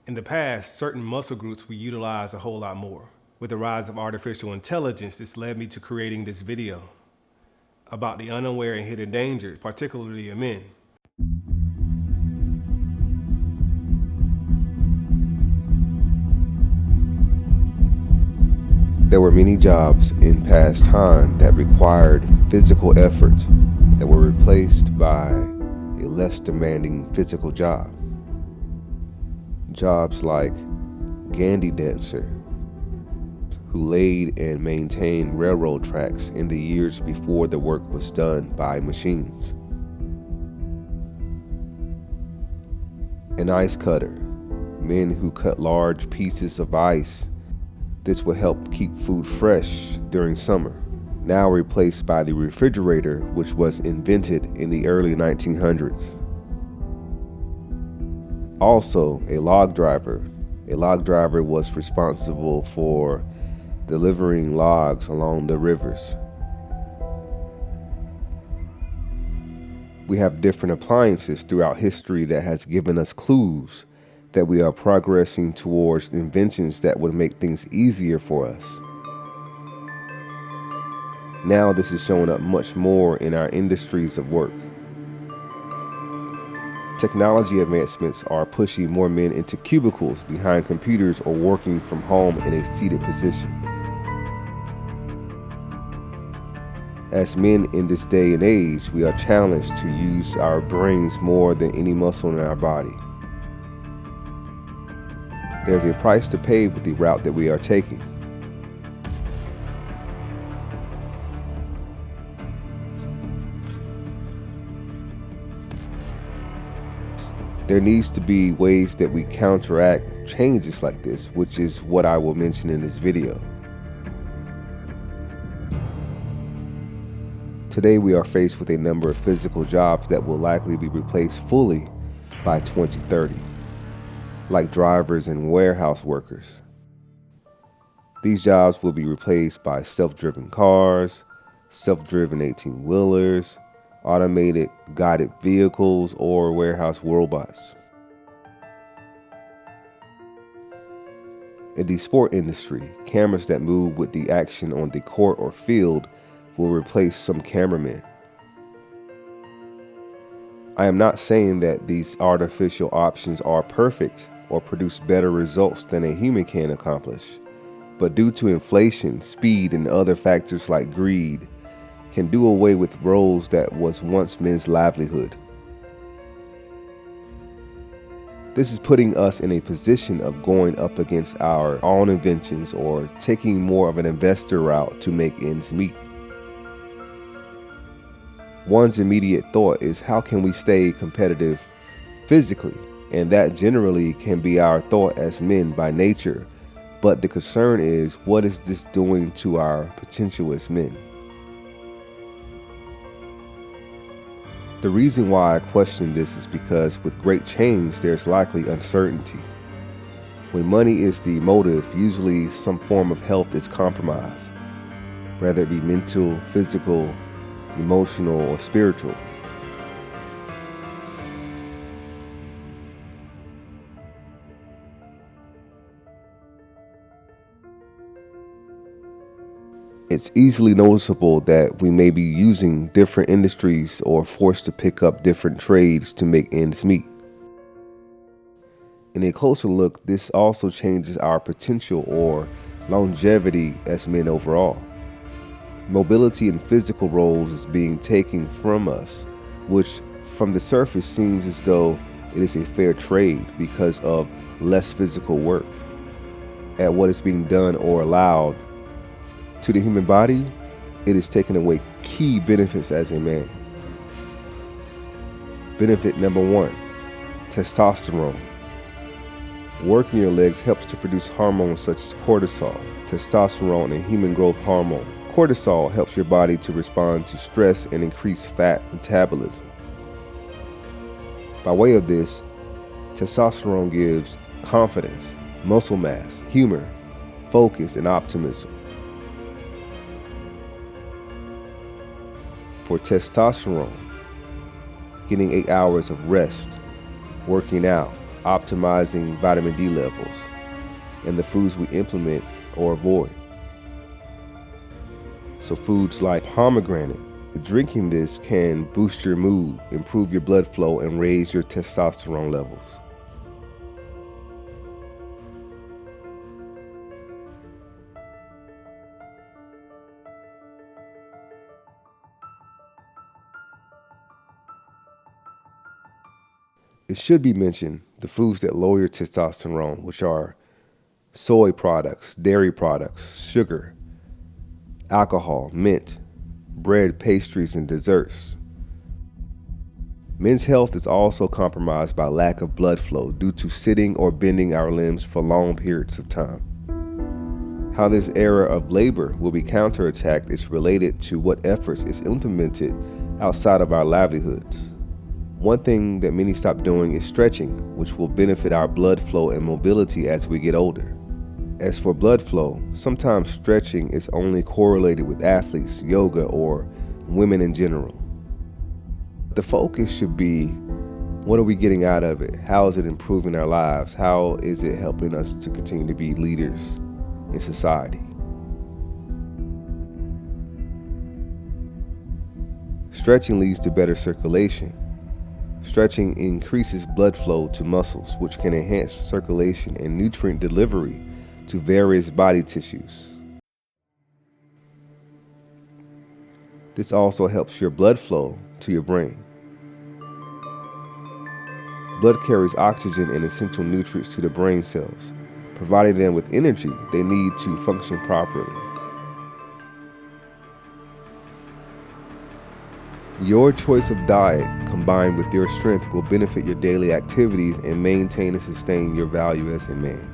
In the past, certain muscle groups we utilize a whole lot more. With the rise of artificial intelligence, this led me to creating this video about the unaware and hidden dangers, particularly in men. There were many jobs in past time that required physical effort that were replaced by a less demanding physical job. Jobs like Gandhi dancer, who laid and maintained railroad tracks in the years before the work was done by machines. An ice cutter, men who cut large pieces of ice. This would help keep food fresh during summer, now replaced by the refrigerator, which was invented in the early 1900s. Also, a log driver. A log driver was responsible for delivering logs along the rivers. We have different appliances throughout history that has given us clues that we are progressing towards inventions that would make things easier for us. Now this is showing up much more in our industries of work. Technology advancements are pushing more men into cubicles behind computers or working from home in a seated position. As men in this day and age, we are challenged to use our brains more than any muscle in our body. There's a price to pay with the route that we are taking. There needs to be ways that we counteract changes like this, which is what I will mention in this video. Today we are faced with a number of physical jobs that will likely be replaced fully by 2030, like drivers and warehouse workers. These jobs will be replaced by self-driven cars, self-driven 18-wheelers, automated guided vehicles, or warehouse robots. In the sport industry, cameras that move with the action on the court or field will replace some cameramen. I am not saying that these artificial options are perfect or produce better results than a human can accomplish, but due to inflation, speed, and other factors like greed, can do away with roles that was once men's livelihood. This is putting us in a position of going up against our own inventions or taking more of an investor route to make ends meet. One's immediate thought is, how can we stay competitive physically? And that generally can be our thought as men by nature. But the concern is, what is this doing to our potential as men? The reason why I question this is because with great change, there's likely uncertainty. When money is the motive, usually some form of health is compromised, whether it be mental, physical, emotional, or spiritual. It's easily noticeable that we may be using different industries or forced to pick up different trades to make ends meet. In a closer look, this also changes our potential or longevity as men overall. Mobility in physical roles is being taken from us, which from the surface seems as though it is a fair trade because of less physical work. At what is being done or allowed to the human body, it is taking away key benefits as a man. Benefit number 1, testosterone. Working your legs helps to produce hormones such as cortisol, testosterone, and human growth hormone. Cortisol helps your body to respond to stress and increase fat metabolism. By way of this, testosterone gives confidence, muscle mass, humor, focus, and optimism. For testosterone, getting 8 hours of rest, working out, optimizing vitamin D levels and the foods we implement or avoid. So foods like pomegranate, drinking this can boost your mood, improve your blood flow, and raise your testosterone levels. It should be mentioned the foods that lower your testosterone, which are soy products, dairy products, sugar, alcohol, mint, bread, pastries, and desserts. Men's health is also compromised by lack of blood flow due to sitting or bending our limbs for long periods of time. How this era of labor will be counterattacked is related to what efforts is implemented outside of our livelihoods. One thing that many stop doing is stretching, which will benefit our blood flow and mobility as we get older. As for blood flow, sometimes stretching is only correlated with athletes, yoga, or women in general. The focus should be, what are we getting out of it? How is it improving our lives? How is it helping us to continue to be leaders in society? Stretching leads to better circulation. Stretching increases blood flow to muscles, which can enhance circulation and nutrient delivery to various body tissues. This also helps your blood flow to your brain. Blood carries oxygen and essential nutrients to the brain cells, providing them with energy they need to function properly. Your choice of diet combined with your strength will benefit your daily activities and maintain and sustain your value as a man.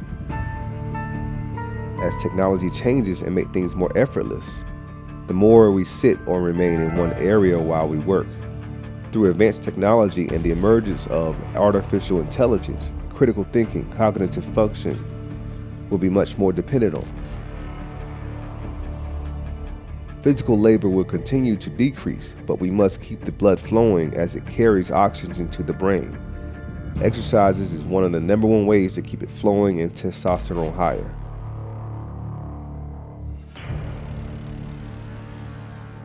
As technology changes and make things more effortless, the more we sit or remain in one area while we work. Through advanced technology and the emergence of artificial intelligence, critical thinking, cognitive function will be much more dependent on. Physical labor will continue to decrease, but we must keep the blood flowing as it carries oxygen to the brain. Exercises is one of the number one ways to keep it flowing and testosterone higher.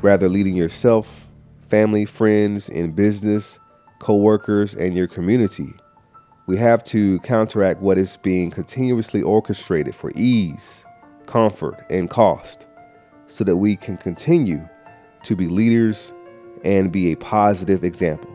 Rather leading yourself, family, friends, in business, co-workers, and your community, we have to counteract what is being continuously orchestrated for ease, comfort, and cost, so that we can continue to be leaders and be a positive example.